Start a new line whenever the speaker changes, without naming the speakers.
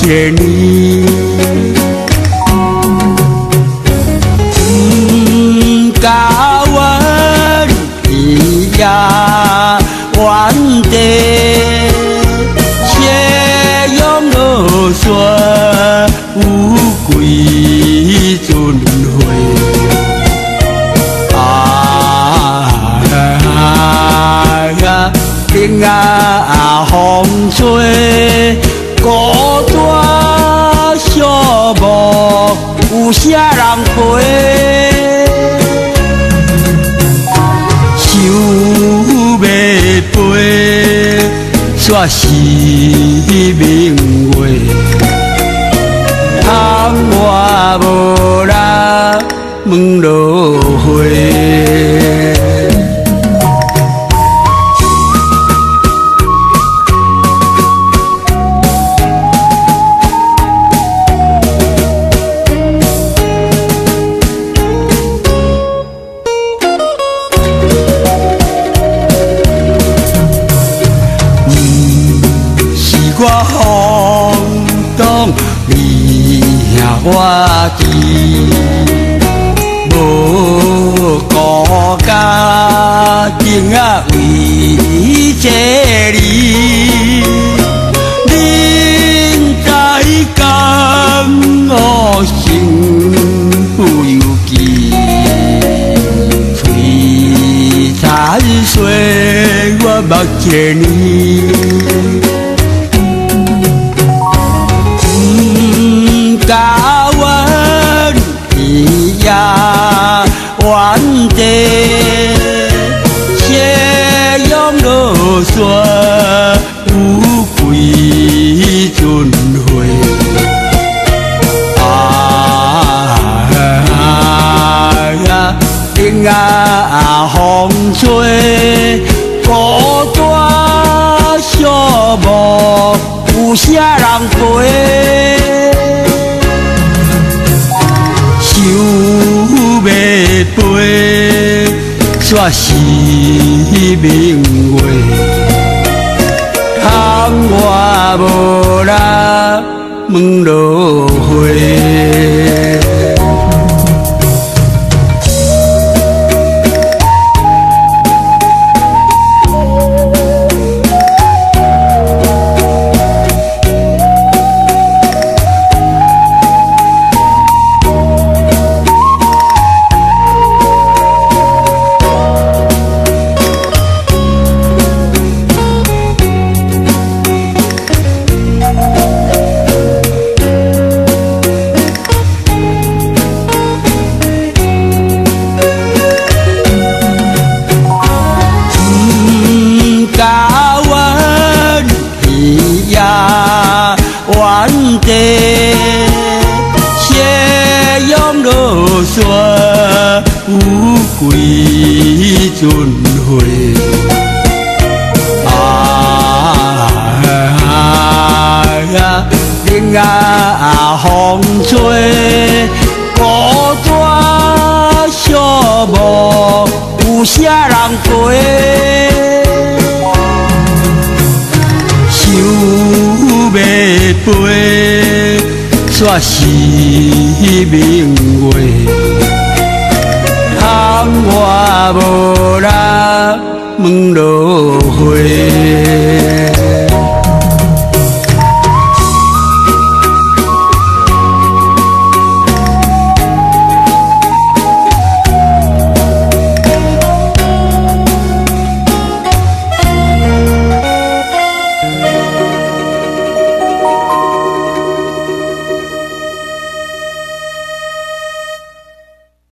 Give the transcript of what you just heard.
一年，甲阮伊呀原地，斜阳落雪有几阵花。风啊风吹，孤单寂寞，有啥人陪？想要飞，却是明月，窗外无人问落花。我风动，你兄我弟，无顾家境啊为这里，恁在甘我幸福有记，璀璨岁我目前你。甲阮伊呀原地，斜阳落雪有几阵花。风啊风吹，孤单寂寞，有啥人陪？想要飞，却是明月，窗外无人问落花。甲阮伊呀原地，斜阳落雪有几阵花。风啊风吹，孤单寂寞，有啥人陪？想要飞，却是明月，窗外无人问落花。